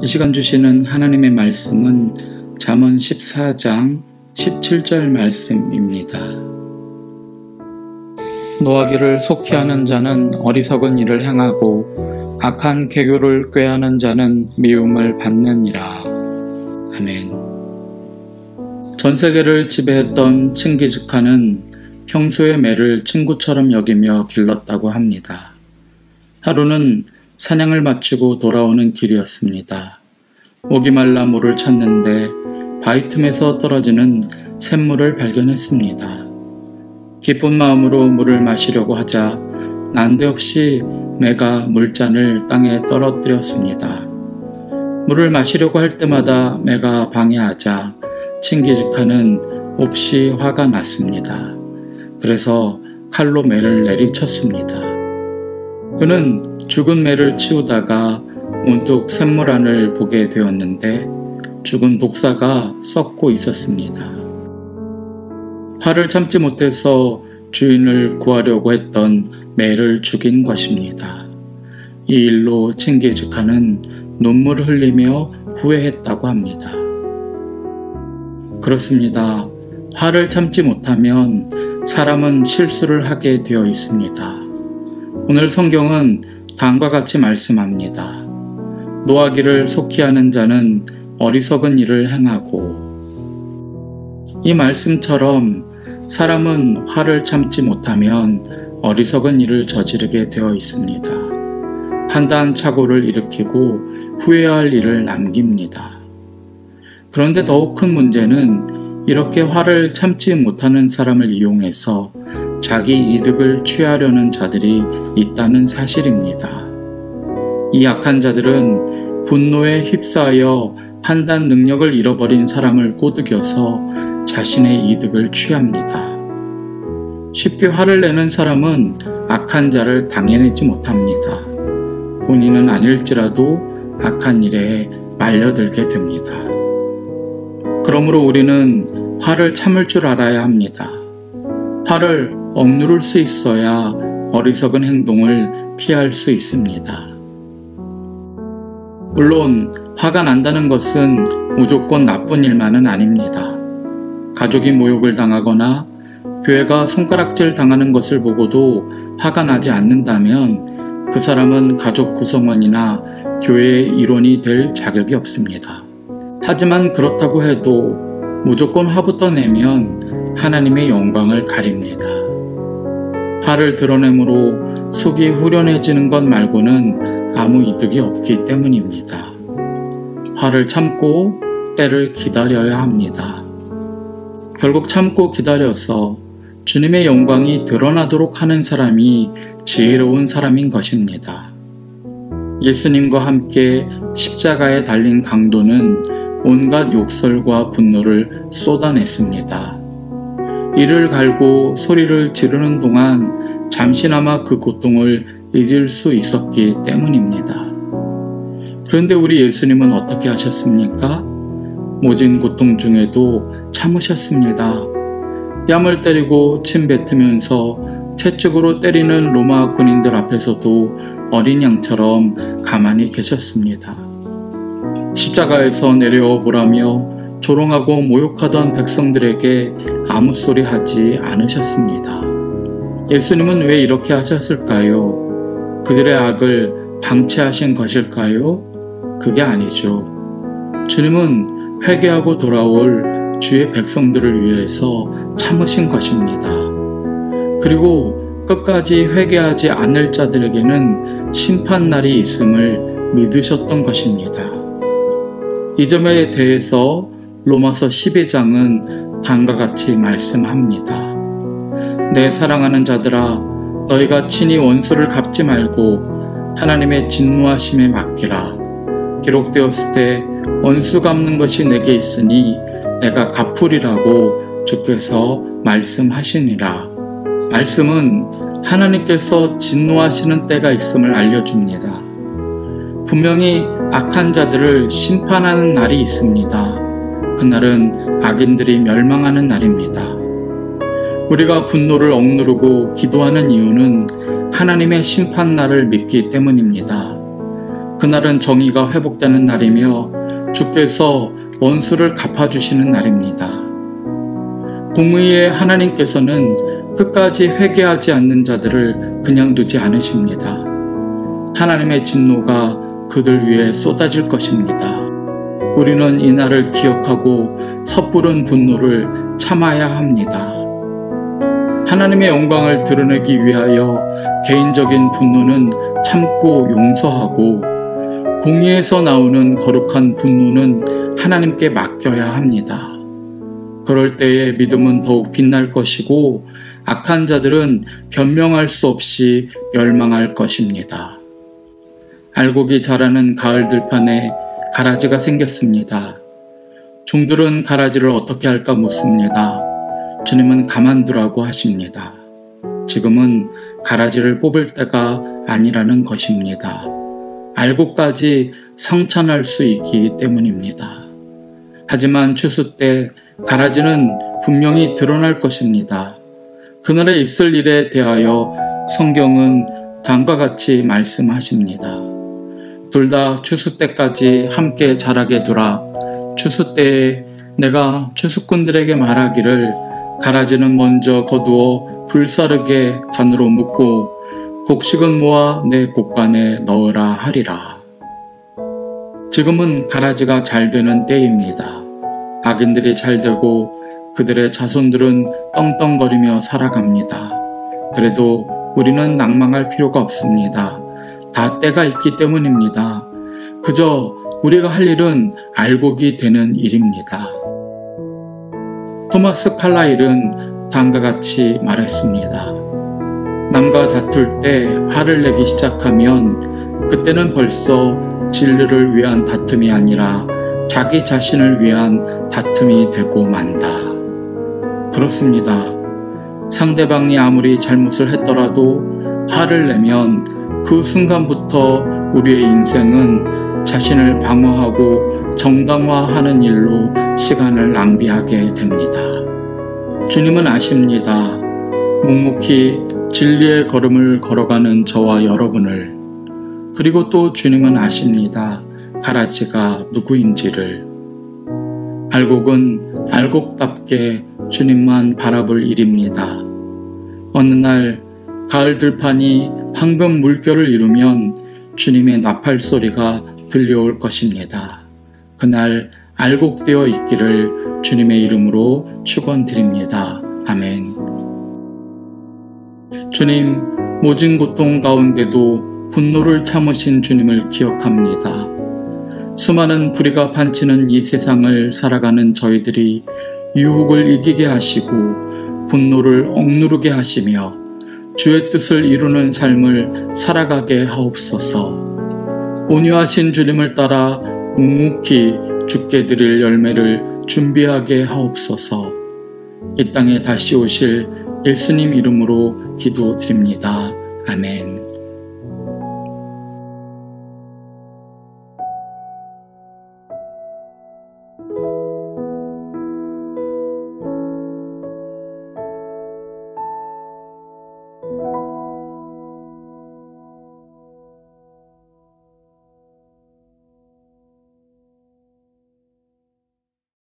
이 시간 주시는 하나님의 말씀은 잠언 14장 17절 말씀입니다. 노하기를 속히 하는 자는 어리석은 일을 행하고 악한 계교를 꾀하는 자는 미움을 받느니라. 아멘. 전 세계를 지배했던 칭기즈칸은 평소에 매를 친구처럼 여기며 길렀다고 합니다. 하루는 사냥을 마치고 돌아오는 길이었습니다. 목이 말라 물을 찾는데 바위 틈에서 떨어지는 샘물을 발견했습니다. 기쁜 마음으로 물을 마시려고 하자 난데없이 매가 물잔을 땅에 떨어뜨렸습니다. 물을 마시려고 할 때마다 매가 방해하자 칭기즈칸은 몹시 화가 났습니다. 그래서 칼로 매를 내리쳤습니다. 그는 죽은 매를 치우다가 문득 샘물 안을 보게 되었는데 죽은 독사가 썩고 있었습니다. 화를 참지 못해서 주인을 구하려고 했던 매를 죽인 것입니다. 이 일로 칭기즈칸은 눈물을 흘리며 후회했다고 합니다. 그렇습니다. 화를 참지 못하면 사람은 실수를 하게 되어 있습니다. 오늘 성경은 다음과 같이 말씀합니다. 노하기를 속히 하는 자는 어리석은 일을 행하고. 이 말씀처럼 사람은 화를 참지 못하면 어리석은 일을 저지르게 되어 있습니다. 판단착오를 일으키고 후회할 일을 남깁니다. 그런데 더욱 큰 문제는 이렇게 화를 참지 못하는 사람을 이용해서 자기 이득을 취하려는 자들이 있다는 사실입니다. 이 악한 자들은 분노에 휩싸여 판단 능력을 잃어버린 사람을 꼬드겨서 자신의 이득을 취합니다. 쉽게 화를 내는 사람은 악한 자를 당해내지 못합니다. 본인은 아닐지라도 악한 일에 말려들게 됩니다. 그러므로 우리는 화를 참을 줄 알아야 합니다. 화를 억누를 수 있어야 어리석은 행동을 피할 수 있습니다. 물론 화가 난다는 것은 무조건 나쁜 일만은 아닙니다. 가족이 모욕을 당하거나 교회가 손가락질 당하는 것을 보고도 화가 나지 않는다면 그 사람은 가족 구성원이나 교회의 일원이 될 자격이 없습니다. 하지만 그렇다고 해도 무조건 화부터 내면 하나님의 영광을 가립니다. 화를 드러내므로 속이 후련해지는 것 말고는 아무 이득이 없기 때문입니다. 화를 참고 때를 기다려야 합니다. 결국 참고 기다려서 주님의 영광이 드러나도록 하는 사람이 지혜로운 사람인 것입니다. 예수님과 함께 십자가에 달린 강도는 온갖 욕설과 분노를 쏟아냈습니다. 이를 갈고 소리를 지르는 동안 잠시나마 그 고통을 잊을 수 있었기 때문입니다. 그런데 우리 예수님은 어떻게 하셨습니까? 모진 고통 중에도 참으셨습니다. 뺨을 때리고 침 뱉으면서 채찍으로 때리는 로마 군인들 앞에서도 어린 양처럼 가만히 계셨습니다. 십자가에서 내려와 보라며 조롱하고 모욕하던 백성들에게 아무 소리 하지 않으셨습니다. 예수님은 왜 이렇게 하셨을까요? 그들의 악을 방치하신 것일까요? 그게 아니죠. 주님은 회개하고 돌아올 주의 백성들을 위해서 참으신 것입니다. 그리고 끝까지 회개하지 않을 자들에게는 심판날이 있음을 믿으셨던 것입니다. 이 점에 대해서 로마서 12장은 다음과 같이 말씀합니다. 내 사랑하는 자들아, 너희가 친히 원수를 갚지 말고 하나님의 진노하심에 맡기라. 기록되었을 때 원수 갚는 것이 내게 있으니 내가 갚으리라고 주께서 말씀하시니라. 말씀은 하나님께서 진노하시는 때가 있음을 알려줍니다. 분명히 악한 자들을 심판하는 날이 있습니다. 그날은 악인들이 멸망하는 날입니다. 우리가 분노를 억누르고 기도하는 이유는 하나님의 심판날을 믿기 때문입니다. 그날은 정의가 회복되는 날이며 주께서 원수를 갚아주시는 날입니다. 공의의 하나님께서는 끝까지 회개하지 않는 자들을 그냥 두지 않으십니다. 하나님의 진노가 그들 위에 쏟아질 것입니다. 우리는 이 날을 기억하고 섣부른 분노를 참아야 합니다. 하나님의 영광을 드러내기 위하여 개인적인 분노는 참고 용서하고 공의에서 나오는 거룩한 분노는 하나님께 맡겨야 합니다. 그럴 때에 믿음은 더욱 빛날 것이고 악한 자들은 변명할 수 없이 멸망할 것입니다. 알곡이 자라는 가을 들판에 가라지가 생겼습니다. 종들은 가라지를 어떻게 할까 묻습니다. 주님은 가만두라고 하십니다. 지금은 가라지를 뽑을 때가 아니라는 것입니다. 알곡까지 성찬할 수 있기 때문입니다. 하지만 추수 때 가라지는 분명히 드러날 것입니다. 그날에 있을 일에 대하여 성경은 다음과 같이 말씀하십니다. 둘 다 추수 때까지 함께 자라게 두라. 추수 때에 내가 추수꾼들에게 말하기를 가라지는 먼저 거두어 불사르게 단으로 묶고 곡식은 모아 내 곡간에 넣으라 하리라. 지금은 가라지가 잘 되는 때입니다. 악인들이 잘 되고 그들의 자손들은 떵떵거리며 살아갑니다. 그래도 우리는 낭망할 필요가 없습니다. 다 때가 있기 때문입니다. 그저 우리가 할 일은 알곡이 되는 일입니다. 토마스 칼라일은 다음과 같이 말했습니다. 남과 다툴 때 화를 내기 시작하면 그때는 벌써 진리를 위한 다툼이 아니라 자기 자신을 위한 다툼이 되고 만다. 그렇습니다. 상대방이 아무리 잘못을 했더라도 화를 내면 그 순간부터 우리의 인생은 자신을 방어하고 정당화하는 일로 시간을 낭비하게 됩니다. 주님은 아십니다. 묵묵히 진리의 걸음을 걸어가는 저와 여러분을, 그리고 또 주님은 아십니다. 가라지가 누구인지를. 알곡은 알곡답게 주님만 바라볼 일입니다. 어느 날 가을 들판이 황금 물결을 이루면 주님의 나팔 소리가 들려올 것입니다. 그날 알곡되어 있기를 주님의 이름으로 축원드립니다. 아멘. 주님, 모진 고통 가운데도 분노를 참으신 주님을 기억합니다. 수많은 불의가 판치는 이 세상을 살아가는 저희들이 유혹을 이기게 하시고 분노를 억누르게 하시며 주의 뜻을 이루는 삶을 살아가게 하옵소서. 온유하신 주님을 따라 묵묵히 주께 드릴 열매를 준비하게 하옵소서. 이 땅에 다시 오실 예수님 이름으로 기도드립니다. 아멘.